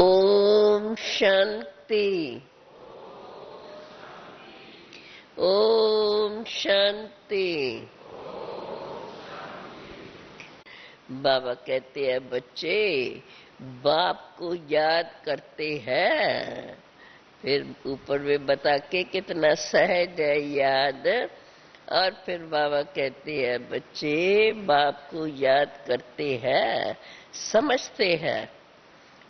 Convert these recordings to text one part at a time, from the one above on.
ओम शांति। ओम शांति। बाबा कहते हैं बच्चे बाप को याद करते हैं। फिर ऊपर में बता के कितना सहज है याद। और फिर बाबा कहते हैं बच्चे बाप को याद करते हैं, समझते हैं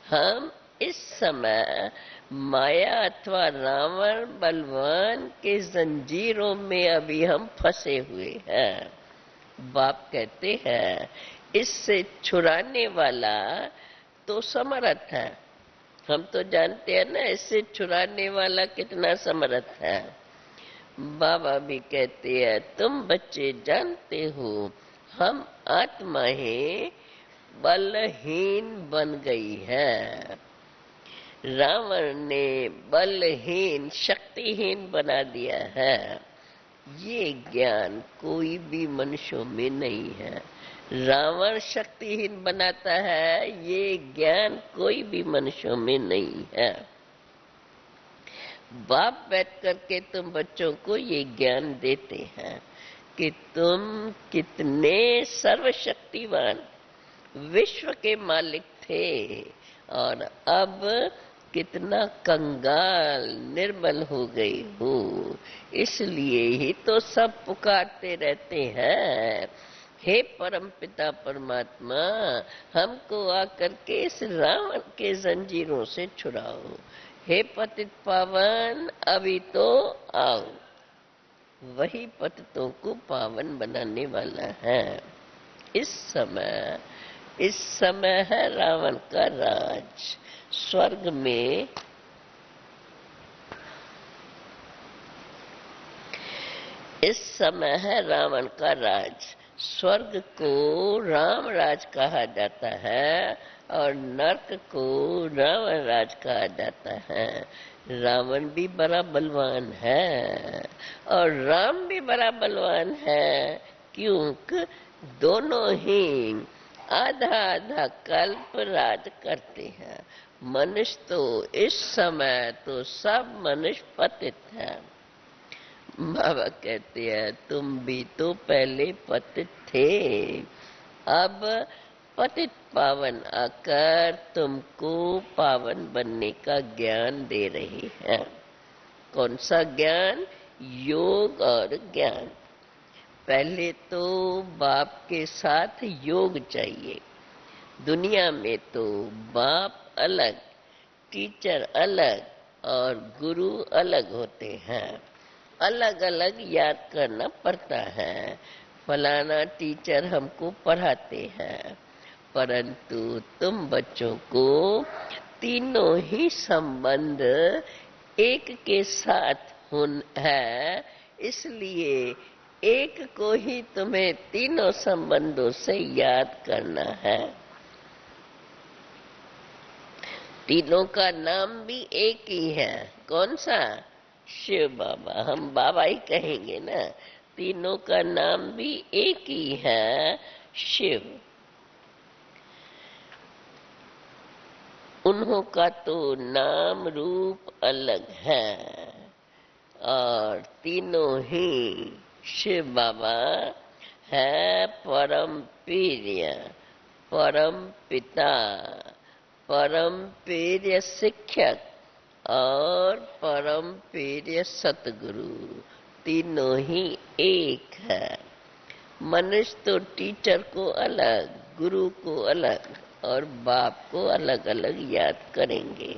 हम इस समय माया अथवा रावण बलवान के जंजीरों में अभी हम फंसे हुए हैं। बाप कहते हैं इससे छुड़ाने वाला तो समर्थ है। हम तो जानते हैं ना इससे छुड़ाने वाला कितना समर्थ है। बाबा भी कहते हैं तुम बच्चे जानते हो हम आत्माएं बलहीन बन गई है। रावण ने बलहीन शक्तिहीन बना दिया है। ये ज्ञान कोई भी मनुष्यों में नहीं है। रावण शक्तिहीन बनाता है, ये ज्ञान कोई भी मनुष्यों में नहीं है। बाप बैठ करके तुम बच्चों को ये ज्ञान देते हैं कि तुम कितने सर्वशक्तिवान विश्व के मालिक थे और अब कितना कंगाल निर्बल हो गई हो। इसलिए ही तो सब पुकारते रहते हैं हे परमपिता परमात्मा हमको आकर के इस रावण के जंजीरों से छुड़ाओ। हे पतित पावन अभी तो आओ। वही पतितों को पावन बनाने वाला है। इस समय है रावण का राज। स्वर्ग में इस समय है रावण का राज। स्वर्ग को राम राज कहा जाता है और नरक को रावण राज कहा जाता है। रावण भी बड़ा बलवान है और राम भी बड़ा बलवान है, क्योंकि दोनों ही आधा आधा कल्प राज करते हैं। मनुष्य तो इस समय तो सब मनुष्य पतित है। बाबा कहते हैं तुम भी तो पहले पतित थे, अब पतित पावन आकर तुमको पावन बनने का ज्ञान दे रहे हैं। कौन सा ज्ञान? योग और ज्ञान। पहले तो बाप के साथ योग चाहिए। दुनिया में तो बाप अलग, टीचर अलग और गुरु अलग होते हैं। अलग अलग याद करना पड़ता है। फलाना टीचर हमको पढ़ाते हैं, परंतु तुम बच्चों को तीनों ही संबंध एक के साथ है, इसलिए एक को ही तुम्हें तीनों संबंधों से याद करना है। तीनों का नाम भी एक ही है। कौन सा? शिव बाबा। हम बाबा ही कहेंगे ना। तीनों का नाम भी एक ही है, शिव। उन्हों का तो नाम रूप अलग है और तीनों ही शिव बाबा है परम प्रिय, परम पिता, परम प्रिय शिक्षक और परम प्रिय सतगुरु। तीनों ही एक है। मनुष्य तो टीचर को अलग, गुरु को अलग और बाप को अलग अलग याद करेंगे।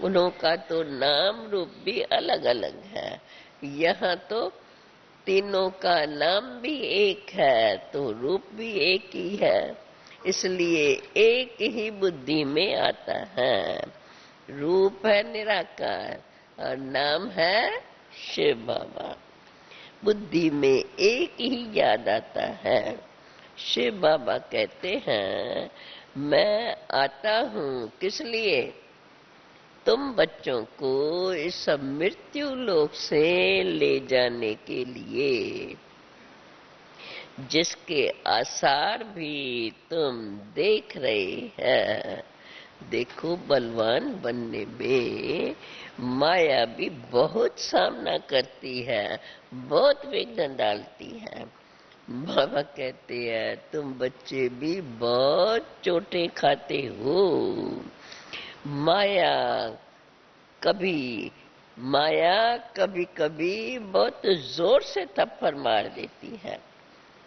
उन्हों का तो नाम रूप भी अलग अलग है। यहाँ तो तीनों का नाम भी एक है तो रूप भी एक ही है, इसलिए एक ही बुद्धि में आता है। रूप है निराकार और नाम है शिव बाबा। बुद्धि में एक ही याद आता है। शिव बाबा कहते हैं मैं आता हूँ किस लिए? तुम बच्चों को इस मृत्यु लोक से ले जाने के लिए, जिसके आसार भी तुम देख रहे हैं। देखो, बलवान बनने में माया भी बहुत सामना करती है, बहुत विघ्न डालती है। बाबा कहते हैं तुम बच्चे भी बहुत चोटें खाते हो। माया कभी कभी कभी बहुत जोर से थप्पड़ मार देती है,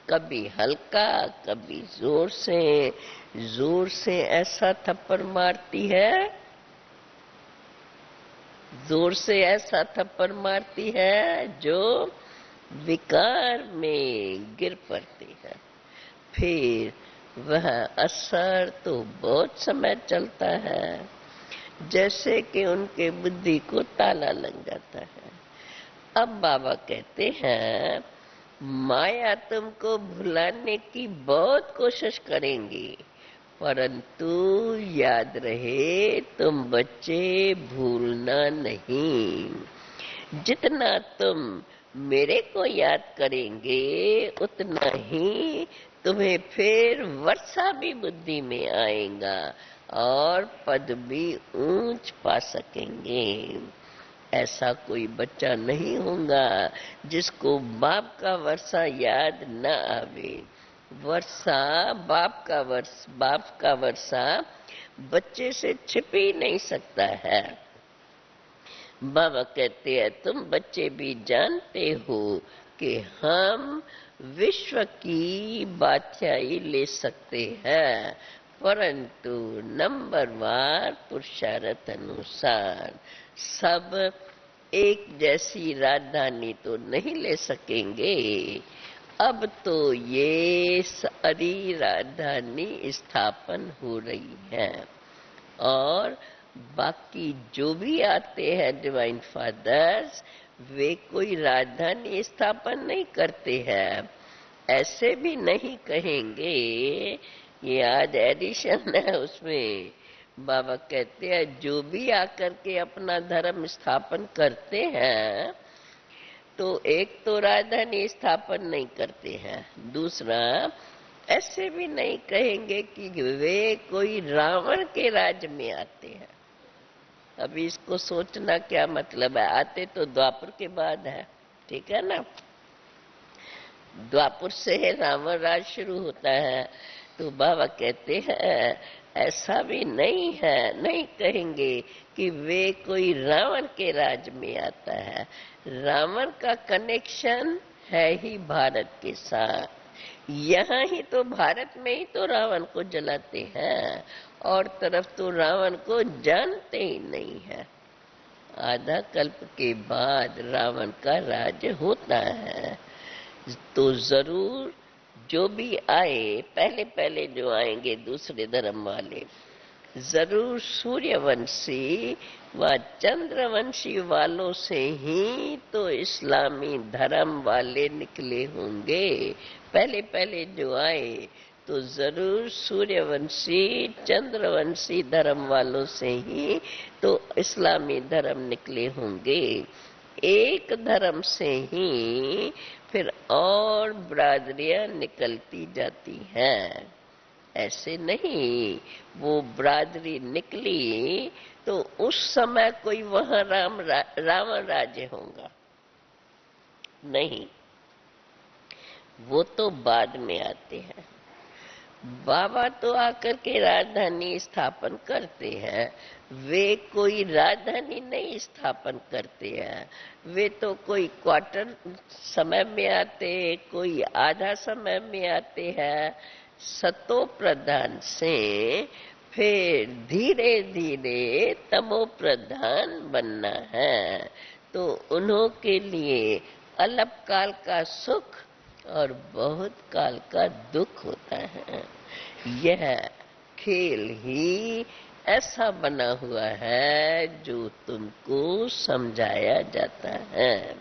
कभी हल्का, कभी जोर से ऐसा थप्पड़ मारती है, जोर से ऐसा थप्पड़ मारती है जो विकार में गिर पड़ती है। फिर वह असर तो बहुत समय चलता है, जैसे कि उनके बुद्धि को ताला लग जाता है। अब बाबा कहते हैं माया तुमको भुलाने की बहुत कोशिश करेंगी, परंतु याद रहे तुम बच्चे भूलना नहीं। जितना तुम मेरे को याद करेंगे उतना ही तुम्हें फिर वर्षा भी बुद्धि में आएगा और पद भी ऊंच पा सकेंगे। ऐसा कोई बच्चा नहीं होगा जिसको बाप का वर्षा याद न आवे। वर्षा बाप का वर्षा बच्चे से छिप ही नहीं सकता है। बाबा कहते हैं तुम बच्चे भी जानते हो कि हम विश्व की बादशाही ले सकते हैं, परंतु नंबरवार पुरुषार्थ अनुसार सब एक जैसी राजधानी तो नहीं ले सकेंगे। अब तो ये सारी राजधानी स्थापन हो रही है और बाकी जो भी आते हैं डिवाइन फादर्स, वे कोई राजधानी स्थापन नहीं करते हैं। ऐसे भी नहीं कहेंगे, ये आज एडिशन है उसमें बाबा कहते हैं जो भी आकर के अपना धर्म स्थापन करते हैं तो एक तो राजधानी स्थापन नहीं करते हैं, दूसरा ऐसे भी नहीं कहेंगे कि वे कोई रावण के राज में आते हैं। अभी इसको सोचना क्या मतलब है, आते तो द्वापर के बाद है, ठीक है ना। द्वापर से रावण राज शुरू होता है। तो बाबा कहते हैं ऐसा भी नहीं है, नहीं कहेंगे कि वे कोई रावण के राज में आता है। रावण का कनेक्शन है ही भारत के साथ। यहाँ ही तो भारत में ही तो रावण को जलाते हैं और तरफ तो रावण को जानते ही नहीं है। आधा कल्प के बाद रावण का राज्य होता है। तो जरूर जो भी आए, पहले पहले जो आएंगे दूसरे धर्म वाले, जरूर सूर्यवंशी व चंद्रवंशी वालों से ही तो इस्लामी धर्म वाले निकले होंगे। पहले पहले जो आए तो जरूर सूर्यवंशी चंद्रवंशी धर्म वालों से ही तो इस्लामी धर्म निकले होंगे। एक धर्म से ही फिर और बरादरियां निकलती जाती हैं। ऐसे नहीं, वो बरादरी निकली तो उस समय कोई वहां रावण राज्य होगा नहीं, वो तो बाद में आते हैं। बाबा तो आकर के राजधानी स्थापन करते हैं, वे कोई राजधानी नहीं स्थापन करते हैं। वे तो कोई क्वार्टर समय में आते, कोई आधा समय में आते हैं। सतो प्रधान से फिर धीरे धीरे तमो प्रधान बनना है, तो उन्हों के लिए अल्प काल का सुख और बहुत काल का दुख होता है। यह खेल ही ऐसा बना हुआ है जो तुमको समझाया जाता है।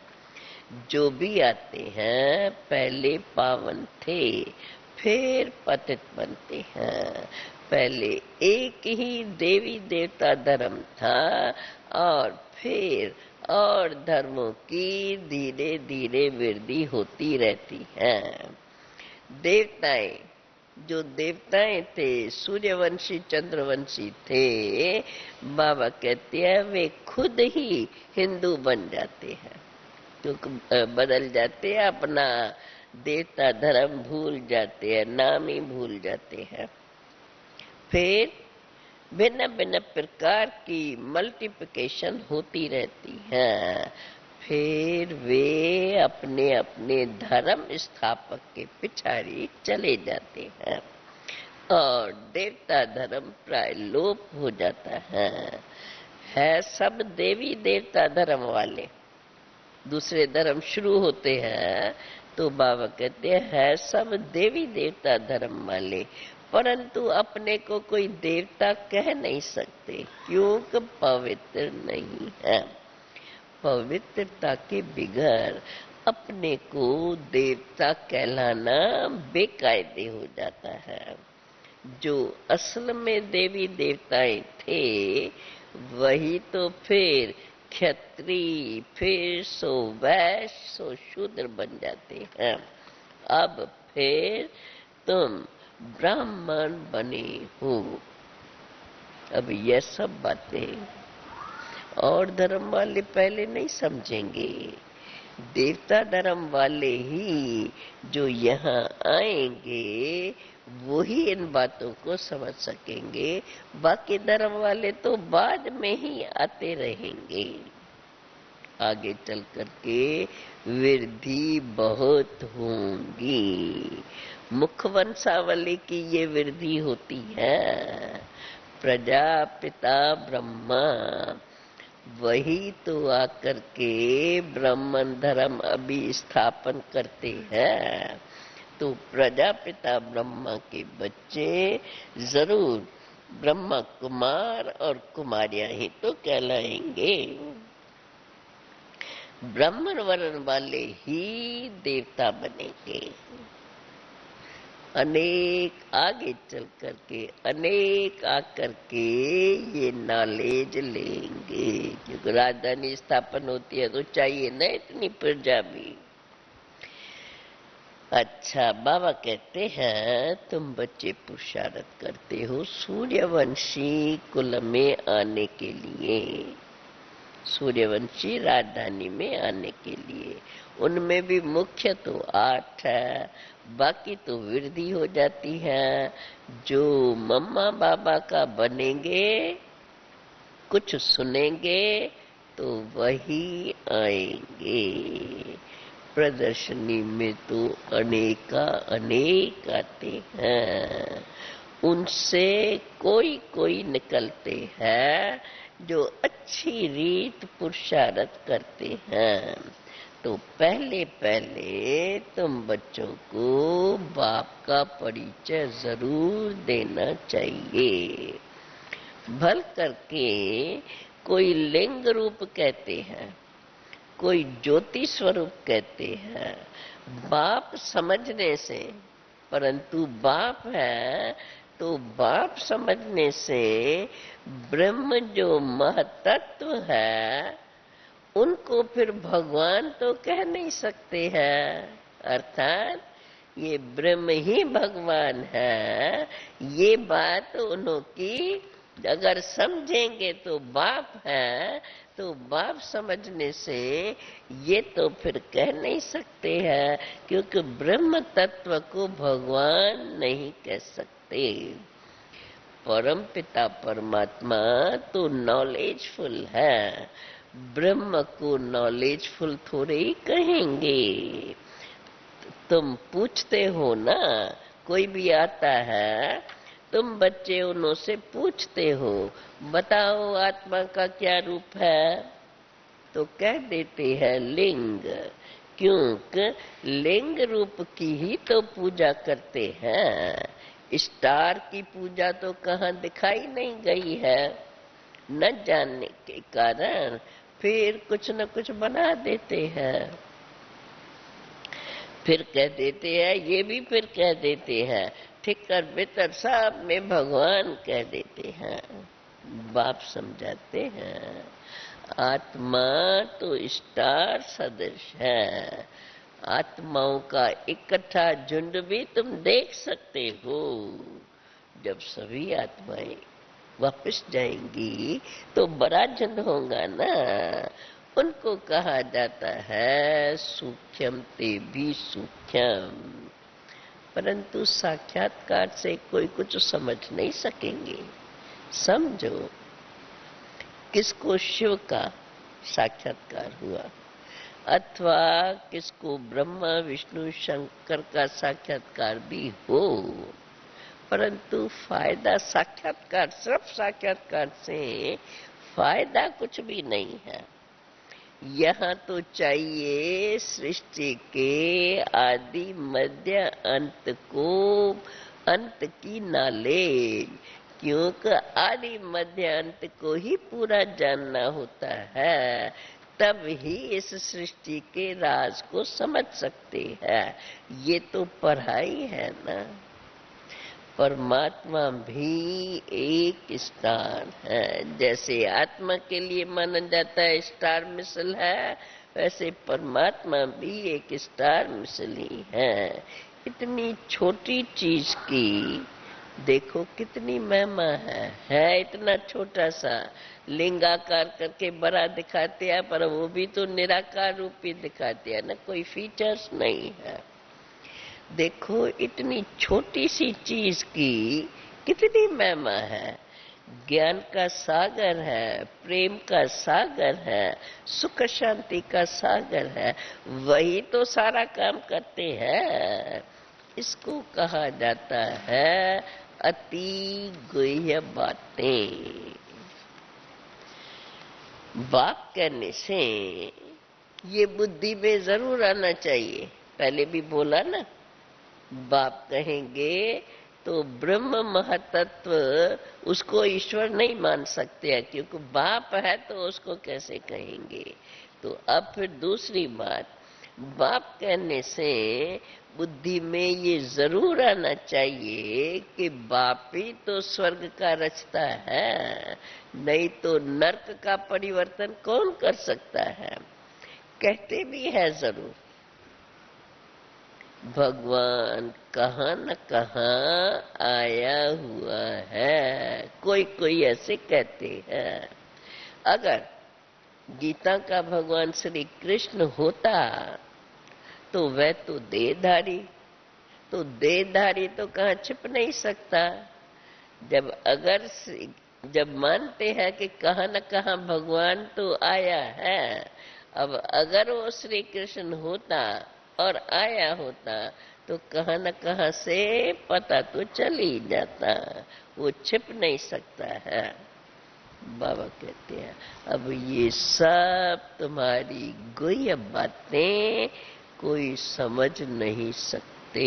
जो भी आते हैं पहले पावन थे, फिर पतित बनते हैं। पहले एक ही देवी देवता धर्म था और फिर और धर्मों की धीरे धीरे वृद्धि होती रहती है। देवताएं जो देवताएं थे, सूर्यवंशी चंद्रवंशी थे, बाबा कहते हैं वे खुद ही हिंदू बन जाते हैं, क्योंकि बदल जाते हैं, अपना देवता धर्म भूल जाते हैं, नाम ही भूल जाते हैं। फिर भिन्न भिन्न प्रकार की मल्टीप्लिकेशन होती रहती है। फिर वे अपने अपने धर्म स्थापक के पिछाड़ी चले जाते हैं और देवता धर्म प्राय लोप हो जाता है सब देवी देवता धर्म वाले। दूसरे धर्म शुरू होते हैं तो बाबा कहते हैं सब देवी देवता धर्म वाले, परंतु अपने को कोई देवता कह नहीं सकते, क्योंकि पवित्र नहीं है। पवित्रता के बिगैर अपने को देवता कहलाना बेकायदे हो जाता है। जो असल में देवी देवताएं थे वही तो फिर क्षत्रिय, फिर सो वैश्य, सो शूद्र बन जाते हैं। अब फिर तुम ब्राह्मण बने हो। अब यह सब बातें और धर्म वाले पहले नहीं समझेंगे। देवता धर्म वाले ही जो यहाँ आएंगे वो ही इन बातों को समझ सकेंगे। बाकी धर्म वाले तो बाद में ही आते रहेंगे। आगे चल करके वृद्धि बहुत होंगी। मुख वंशावली की ये वृद्धि होती है। प्रजापिता ब्रह्मा वही तो आकर के ब्राह्मण धर्म अभी स्थापन करते हैं। तो प्रजापिता ब्रह्मा के बच्चे जरूर ब्रह्मा कुमार और कुमारियां ही तो कहलाएंगे। ब्राह्मण वर्ण वाले ही देवता बनेंगे। अनेक आगे चल करके अनेक आकर के ये नॉलेज लेंगे, क्योंकि राजधानी स्थापन होती है तो चाहिए ना इतनी प्रजा भी। अच्छा, बाबा कहते हैं तुम बच्चे पुरुषार्थ करते हो सूर्यवंशी कुल में आने के लिए, सूर्यवंशी राजधानी में आने के लिए। उनमें भी मुख्य तो 8 है, बाकी तो वृद्धि हो जाती है। जो मम्मा बाबा का बनेंगे, कुछ सुनेंगे तो वही आएंगे। प्रदर्शनी में तो अनेका अनेक आते हैं, उनसे कोई कोई निकलते हैं जो अच्छी रीत पुरुषार्थ करते हैं। तो पहले पहले तुम बच्चों को बाप का परिचय जरूर देना चाहिए। भल करके कोई लिंग रूप कहते हैं, कोई ज्योति स्वरूप कहते हैं। बाप समझने से, परंतु बाप है तो बाप समझने से ब्रह्म जो महतत्व है उनको फिर भगवान तो कह नहीं सकते हैं। अर्थात ये ब्रह्म ही भगवान है, ये बात उनकी अगर समझेंगे तो बाप है, तो बाप समझने से ये तो फिर कह नहीं सकते हैं, क्योंकि ब्रह्म तत्व को भगवान नहीं कह सकते। परम पिता परमात्मा तो नॉलेजफुल है, ब्रह्म को नॉलेजफुल थोड़े ही कहेंगे। तुम पूछते हो ना, कोई भी आता है, तुम बच्चे उन्हों से पूछते हो बताओ आत्मा का क्या रूप है, तो कह देते हैं लिंग, क्योंकि लिंग रूप की ही तो पूजा करते हैं। स्टार की पूजा तो कहाँ दिखाई नहीं गई है, न जानने के कारण फिर कुछ न कुछ बना देते हैं। फिर कह देते हैं, ये भी फिर कह देते हैं, ठिक्कर बितर सब में भगवान कह देते हैं। बाप समझाते हैं आत्मा तो स्टार सदृश है, आत्माओं का इकट्ठा झुंड भी तुम देख सकते हो। जब सभी आत्माएं वापस जाएंगी तो बड़ा झुंड होगा ना। उनको कहा जाता है सूक्ष्म ते भी सूक्ष्म। परंतु साक्षात्कार से कोई कुछ समझ नहीं सकेंगे। समझो, किसको शिव का साक्षात्कार हुआ अथवा किसको ब्रह्मा विष्णु शंकर का साक्षात्कार भी हो, परंतु फायदा साक्षात्कार, सिर्फ साक्षात्कार से फायदा कुछ भी नहीं है। यहाँ तो चाहिए सृष्टि के आदि मध्य अंत को, अंत की नॉलेज, क्योंकि आदि मध्य अंत को ही पूरा जानना होता है, तब ही इस सृष्टि के राज को समझ सकते हैं। ये तो पढ़ाई है ना। परमात्मा भी एक स्टार है। जैसे आत्मा के लिए माना जाता है स्टार मिसल है, वैसे परमात्मा भी एक स्टार मिसल ही है। इतनी छोटी चीज की देखो कितनी महिमा है। इतना छोटा सा लिंगाकार करके बड़ा दिखाते हैं, पर वो भी तो निराकार रूप ही दिखाते हैं ना, कोई फीचर्स नहीं है। देखो इतनी छोटी सी चीज की कितनी महिमा है। ज्ञान का सागर है, प्रेम का सागर है, सुख शांति का सागर है, वही तो सारा काम करते हैं। इसको कहा जाता है अति गुह्य बातें। बात करने से ये बुद्धि में जरूर आना चाहिए। पहले भी बोला ना, बाप कहेंगे तो ब्रह्म महतत्व, उसको ईश्वर नहीं मान सकते हैं, क्योंकि बाप है तो उसको कैसे कहेंगे। तो अब फिर दूसरी बात, बाप कहने से बुद्धि में ये जरूर आना चाहिए कि बाप ही तो स्वर्ग का रचता है, नहीं तो नरक का परिवर्तन कौन कर सकता है। कहते भी है जरूर, भगवान कहाँ न कहाँ आया हुआ है, कोई कोई ऐसे कहते हैं। अगर गीता का भगवान श्री कृष्ण होता तो वह तो देहधारी, तो देहधारी तो कहाँ छिप नहीं सकता। जब मानते हैं कि कहाँ न कहाँ भगवान तो आया है, अब अगर वो श्री कृष्ण होता और आया होता तो कहाँ न कहाँ से पता तो चल ही जाता, वो छिप नहीं सकता है। बाबा कहते हैं अब ये सब तुम्हारी गुह्य बातें कोई समझ नहीं सकते।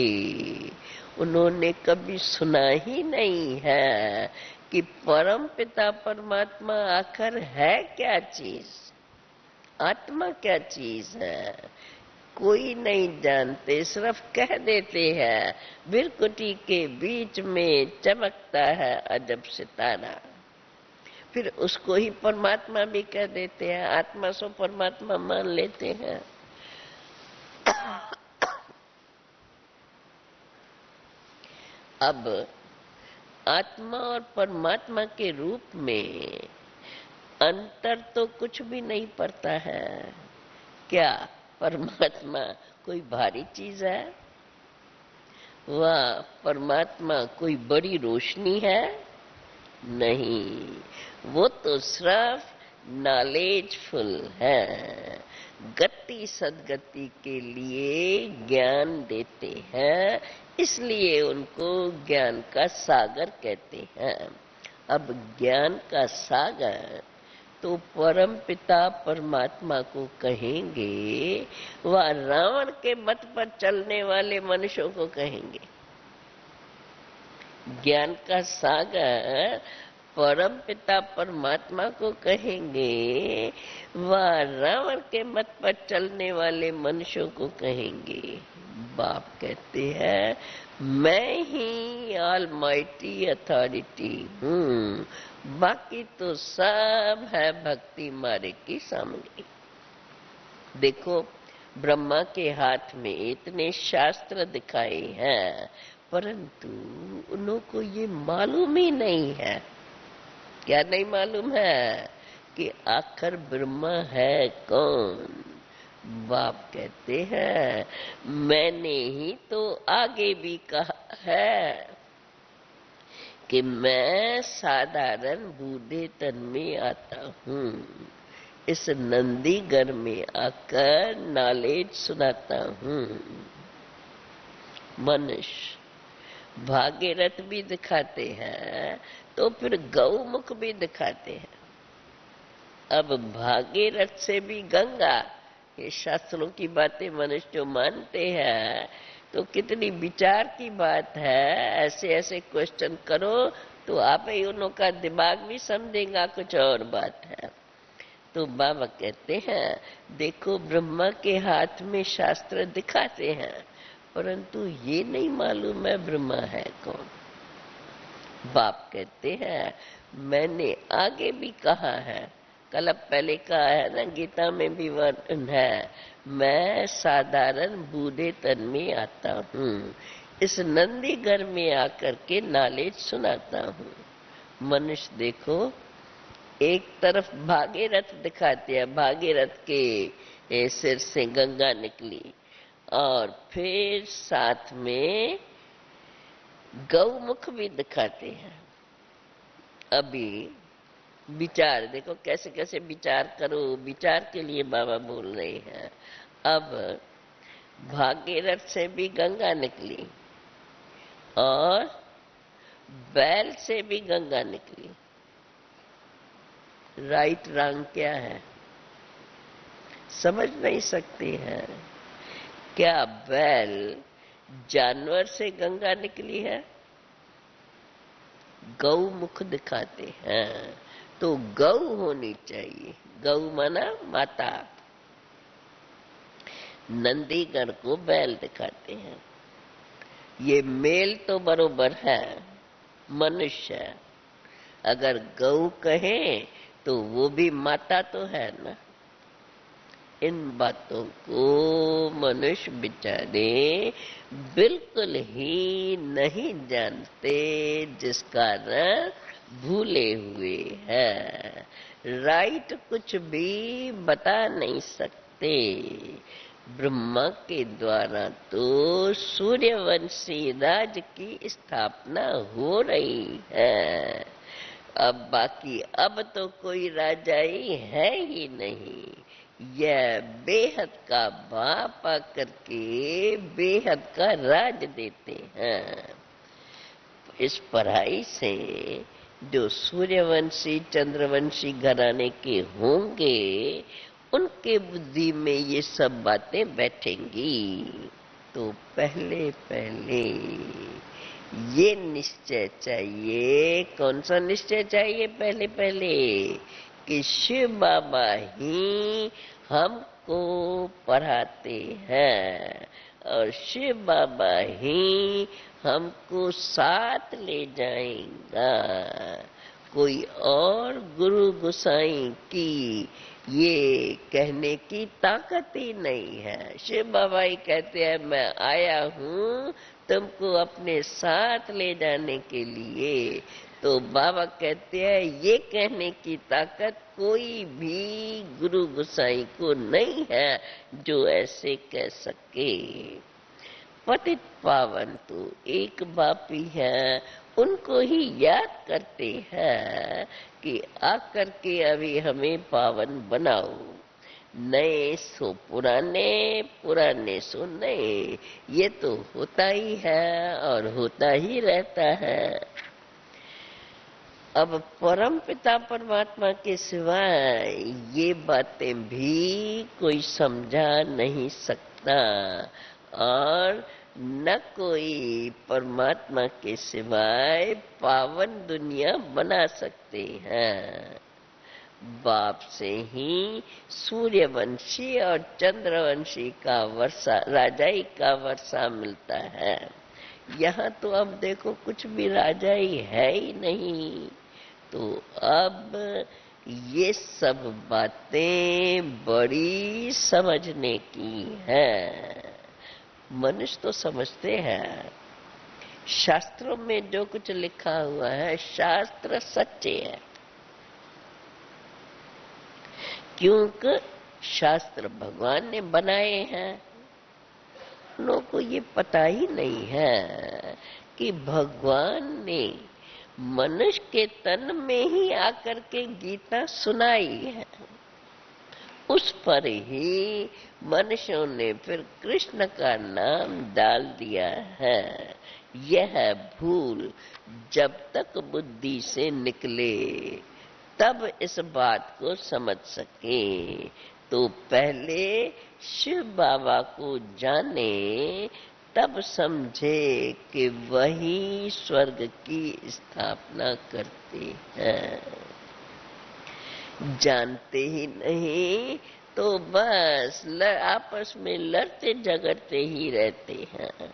उन्होंने कभी सुना ही नहीं है कि परम पिता परमात्मा आखिर है क्या चीज, आत्मा क्या चीज है, कोई नहीं जानते, सिर्फ कह देते हैं बिरकुटी के बीच में चमकता है अजब सितारा, फिर उसको ही परमात्मा भी कह देते हैं, आत्मा सो परमात्मा मान लेते हैं। अब आत्मा और परमात्मा के रूप में अंतर तो कुछ भी नहीं पड़ता है। क्या परमात्मा कोई भारी चीज है? वह परमात्मा कोई बड़ी रोशनी है? नहीं, वो तो सिर्फ नॉलेजफुल है। गति सदगति के लिए ज्ञान देते हैं, इसलिए उनको ज्ञान का सागर कहते हैं। अब ज्ञान का सागर तो परम पिता परमात्मा को कहेंगे, वह रावण के मत पर चलने वाले मनुष्यों को कहेंगे। ज्ञान का सागर परम पिता परमात्मा को कहेंगे, वह रावण के मत पर चलने वाले मनुष्यों को कहेंगे। बाप कहते हैं मैं ही ऑलमाइटी अथॉरिटी हूँ, बाकी तो सब है भक्ति मार्ग की सामग्री। देखो ब्रह्मा के हाथ में इतने शास्त्र दिखाए हैं, परंतु उनको ये मालूम ही नहीं है। क्या नहीं मालूम है? कि आखिर ब्रह्मा है कौन। बाप कहते हैं मैंने ही तो आगे भी कहा है कि मैं साधारण बूढ़े तन में आता हूँ, इस नंदीगढ़ में आकर नॉलेज सुनाता हूँ। मनुष्य भागीरथ भी दिखाते हैं तो फिर गौमुख भी दिखाते हैं। अब भागीरथ से भी गंगा, ये शास्त्रों की बातें मनुष्य जो मानते हैं, तो कितनी विचार की बात है। ऐसे ऐसे क्वेश्चन करो तो आप ही उनका दिमाग भी समझेगा कुछ और बात है। तो बाबा कहते हैं देखो ब्रह्मा के हाथ में शास्त्र दिखाते हैं, परंतु ये नहीं मालूम है ब्रह्मा है कौन। बाप कहते हैं मैंने आगे भी कहा है, कल अब पहले कहा है ना, गीता में भी वर्णन है, मैं साधारण बूढ़े तन में आता हूँ, इस नंदीगढ़ में आकर के नॉलेज सुनाता हूँ। मनुष्य देखो एक तरफ भागीरथ दिखाते हैं, भागीरथ के सिर से गंगा निकली, और फिर साथ में गौमुख भी दिखाते हैं। अभी विचार देखो कैसे कैसे विचार करो, विचार के लिए बाबा बोल रहे हैं। अब भागीरथ से भी गंगा निकली और बैल से भी गंगा निकली। राइट रंग क्या है समझ नहीं सकते हैं। क्या बैल जानवर से गंगा निकली है? गौ मुख दिखाते हैं तो गौ होनी चाहिए, गौ माना माता। नंदीगढ़ को बैल दिखाते हैं। ये मेल तो बरोबर है, मनुष्य अगर गौ कहे तो वो भी माता तो है ना। इन बातों को मनुष्य बेचारे बिल्कुल ही नहीं जानते, जिस कारण भूले हुए हैं, राइट कुछ भी बता नहीं सकते। ब्रह्मा के द्वारा तो सूर्यवंशी राज की स्थापना हो रही है। अब बाकी अब तो कोई राजाई है ही नहीं। यह बेहद का बाप आकर के बेहद का राज देते हैं। इस पढ़ाई से जो सूर्यवंशी चंद्रवंशी घराने के होंगे, उनके बुद्धि में ये सब बातें बैठेंगी। तो पहले पहले ये निश्चय चाहिए। कौन सा निश्चय चाहिए? पहले पहले कि शिव बाबा ही हमको पढ़ाते हैं और शिव बाबा ही हमको साथ ले जाएगा। कोई और गुरु गोसाई की ये कहने की ताकत ही नहीं है। शिव बाबा ही कहते हैं मैं आया हूँ तुमको अपने साथ ले जाने के लिए। तो बाबा कहते हैं ये कहने की ताकत कोई भी गुरु गोसाई को नहीं है जो ऐसे कह सके। पतित पावन तो एक बाप ही है, उनको ही याद करते हैं कि आकर के अभी हमें पावन बनाओ। नए सो पुराने, पुराने सो नए, ये तो होता ही है और होता ही रहता है। अब परम पिता परमात्मा के सिवाय ये बातें भी कोई समझा नहीं सकता और न कोई परमात्मा के सिवाय पावन दुनिया बना सकते हैं। बाप से ही सूर्यवंशी और चंद्रवंशी का वर्षा, राजाई का वर्षा मिलता है। यहाँ तो अब देखो कुछ भी राजाई है ही नहीं। तो अब ये सब बातें बड़ी समझने की हैं। मनुष्य तो समझते हैं, शास्त्रों में जो कुछ लिखा हुआ है शास्त्र सच्चे है, क्योंकि शास्त्र भगवान ने बनाए हैं। लोगों को ये पता ही नहीं है कि भगवान ने मनुष्य के तन में ही आकर के गीता सुनाई है। उस पर ही मनुष्यों ने फिर कृष्ण का नाम डाल दिया है। यह भूल जब तक बुद्धि से निकले तब इस बात को समझ सके, तो पहले शिव बाबा को जाने, तब समझे कि वही स्वर्ग की स्थापना करते हैं। जानते ही नहीं तो बस आपस में लड़ते झगड़ते ही रहते हैं।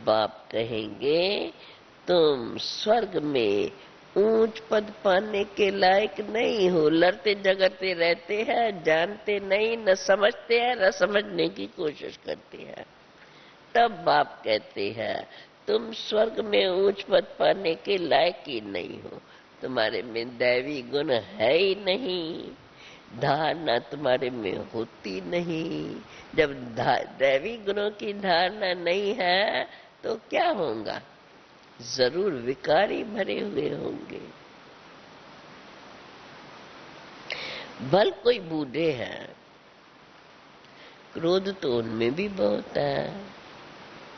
बाप कहेंगे तुम स्वर्ग में ऊंच पद पाने के लायक नहीं हो, लड़ते झगड़ते रहते हैं, जानते नहीं, न समझते हैं, न समझने की कोशिश करते हैं। तब बाप कहते हैं तुम स्वर्ग में ऊंच पद पाने के लायक ही नहीं हो, तुम्हारे में दैवी गुण है ही नहीं, धारणा तुम्हारे में होती नहीं। जब दैवी गुणों की धारणा नहीं है तो क्या होगा? जरूर विकारी भरे हुए होंगे। भल कोई बूढ़े हैं, क्रोध तो उनमें भी बहुत है,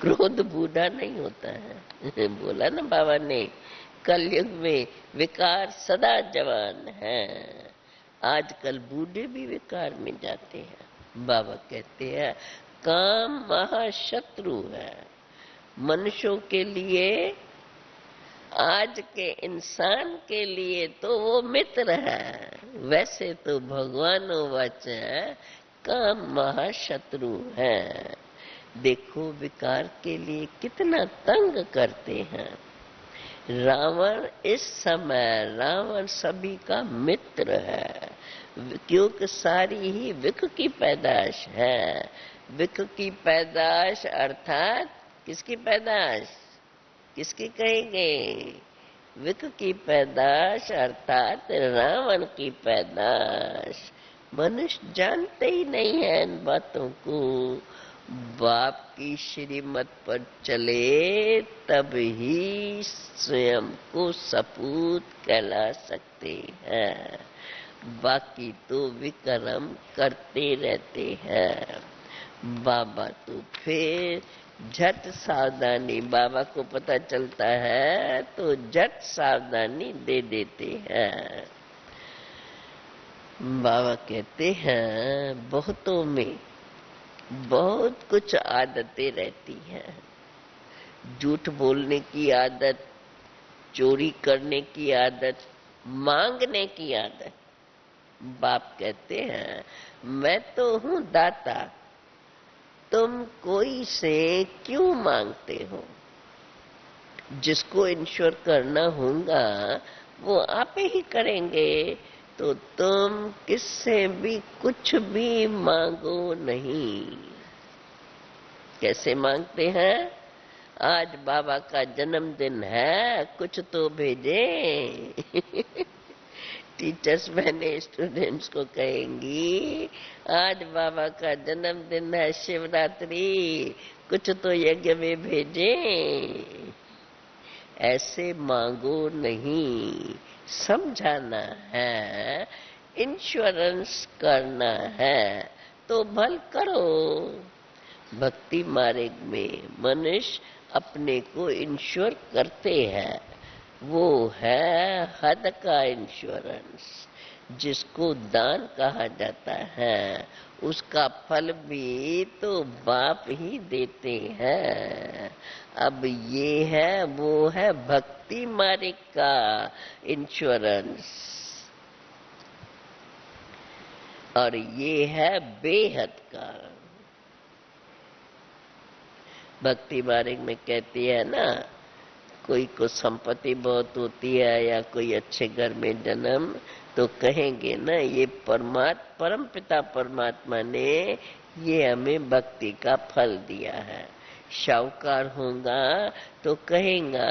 क्रोध बूढ़ा नहीं होता है। बोला ना बाबा ने, कलयुग में विकार सदा जवान है। आजकल बूढ़े भी विकार में जाते हैं। बाबा कहते हैं काम महाशत्रु है मनुष्यों के लिए, आज के इंसान के लिए तो वो मित्र है, वैसे तो भगवानो वच काम महाशत्रु है। देखो विकार के लिए कितना तंग करते हैं। रावण इस समय, रावण सभी का मित्र है, क्योंकि सारी ही विख की पैदाश है। विख की पैदाश अर्थात किसकी पैदाश, किसकी कहेंगे? विख की पैदाश अर्थात रावण की पैदाश। मनुष्य जानते ही नहीं है इन बातों को। बाप की श्रीमत पर चले तब ही स्वयं को सपूत कहला सकते हैं, बाकी तो विक्रम करते रहते हैं। बाबा तो फिर झट सावधानी, बाबा को पता चलता है तो झट सावधानी दे देते हैं। बाबा कहते हैं बहुतों में बहुत कुछ आदतें रहती हैं, झूठ बोलने की आदत, चोरी करने की आदत, मांगने की आदत। बाप कहते हैं मैं तो हूं दाता, तुम कोई से क्यों मांगते हो? जिसको इंश्योर करना होगा वो आप ही करेंगे, तो तुम किससे भी कुछ भी मांगो नहीं। कैसे मांगते हैं? आज बाबा का जन्मदिन है, कुछ तो भेजे। टीचर्स बहने स्टूडेंट्स को कहेंगी आज बाबा का जन्मदिन है, शिवरात्रि, कुछ तो यज्ञ में भेजे। ऐसे मांगो नहीं, समझाना है, इंश्योरेंस करना है तो भल करो। भक्ति मार्ग में मनुष्य अपने को इंश्योर करते हैं, वो है हद का इंश्योरेंस, जिसको दान कहा जाता है। उसका फल भी तो बाप ही देते हैं। अब ये है वो है भक्ति मार्ग का इंश्योरेंस, और ये है बेहद का। भक्ति मार्ग में कहती है ना कोई को संपत्ति बहुत होती है या कोई अच्छे घर में जन्म, तो कहेंगे ना ये परम पिता परमात्मा ने ये हमें भक्ति का फल दिया है। शाहूकार होगा तो कहेगा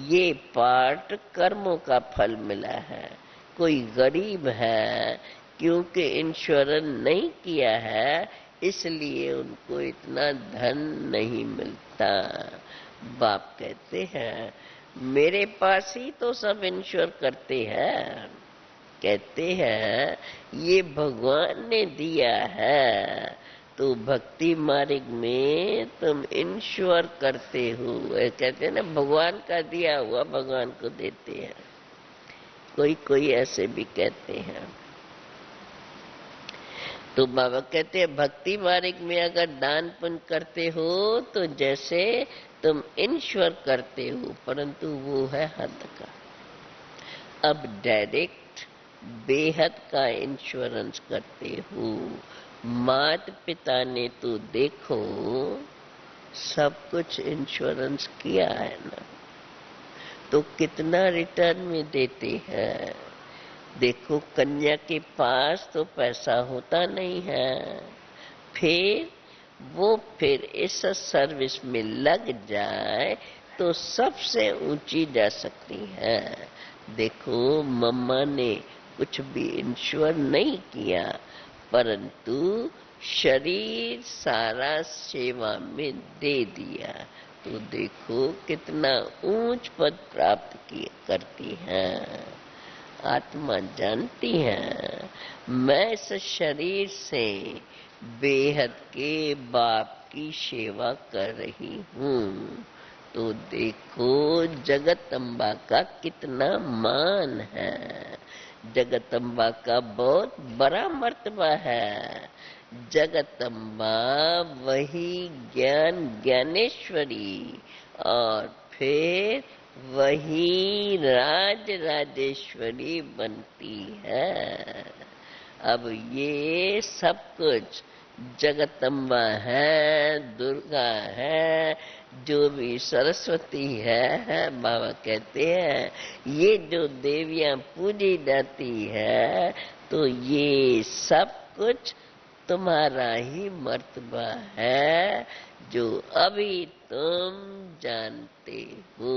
ये पाठ कर्मों का फल मिला है। कोई गरीब है क्योंकि इंश्योरेंस नहीं किया है इसलिए उनको इतना धन नहीं मिलता। बाप कहते हैं मेरे पास ही तो सब इंश्योर करते हैं। कहते हैं ये भगवान ने दिया है, तो भक्ति मार्ग में तुम इंश्योर करते हो। कहते हैं ना भगवान का दिया हुआ भगवान को देते हैं। कोई ऐसे भी कहते हैं। तो बाबा कहते हैं भक्ति मार्ग में अगर दान पुण्य करते हो तो जैसे तुम इंश्योर करते हो, परंतु वो है हद का। अब डायरेक्ट बेहद का इंश्योरेंस करते हो। माता पिता ने तो देखो सब कुछ इंश्योरेंस किया है ना, तो कितना रिटर्न में देते हैं। देखो कन्या के पास तो पैसा होता नहीं है, फिर इस सर्विस में लग जाए तो सबसे ऊंची जा सकती है। देखो मम्मा ने कुछ भी इंश्योर नहीं किया, परंतु शरीर सारा सेवा में दे दिया, तो देखो कितना ऊंच पद प्राप्त करती है। आत्मा जानती है मैं इस शरीर से बेहद के बाप की सेवा कर रही हूँ, तो देखो जगदम्बा का कितना मान है। जगदम्बा का बहुत बड़ा मर्तबा है। जगदम्बा वही ज्ञानेश्वरी और फिर वही राजेश्वरी बनती है। अब ये सब कुछ जगदम्बा है, दुर्गा है, जो भी सरस्वती है, बाबा कहते हैं ये जो देवियां पूजी जाती है, तो ये सब कुछ तुम्हारा ही मर्तबा है जो अभी तुम जानते हो।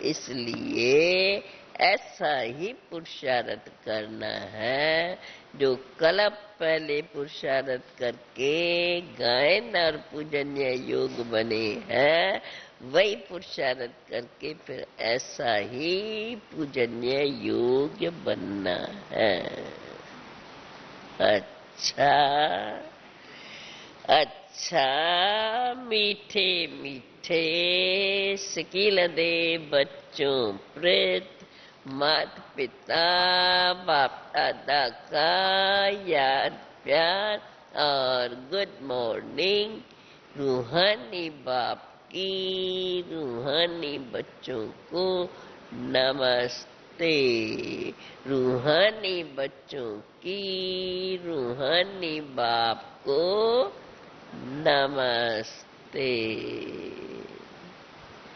इसलिए ऐसा ही पुरुषार्थ करना है जो कल पहले पुरुषार्थ करके गायन और पूजनीय योग बने हैं, वही पुरुषार्थ करके फिर ऐसा ही पूजनीय योग बनना है। अच्छा मीठे मीठे सिकिल दे बच्चों प्रेत माता पिता बाप दादा का याद प्यार और गुड मॉर्निंग। रूहानी बाप की रूहानी बच्चों को नमस्ते। रूहानी बच्चों की रूहानी बाप को नमस्ते।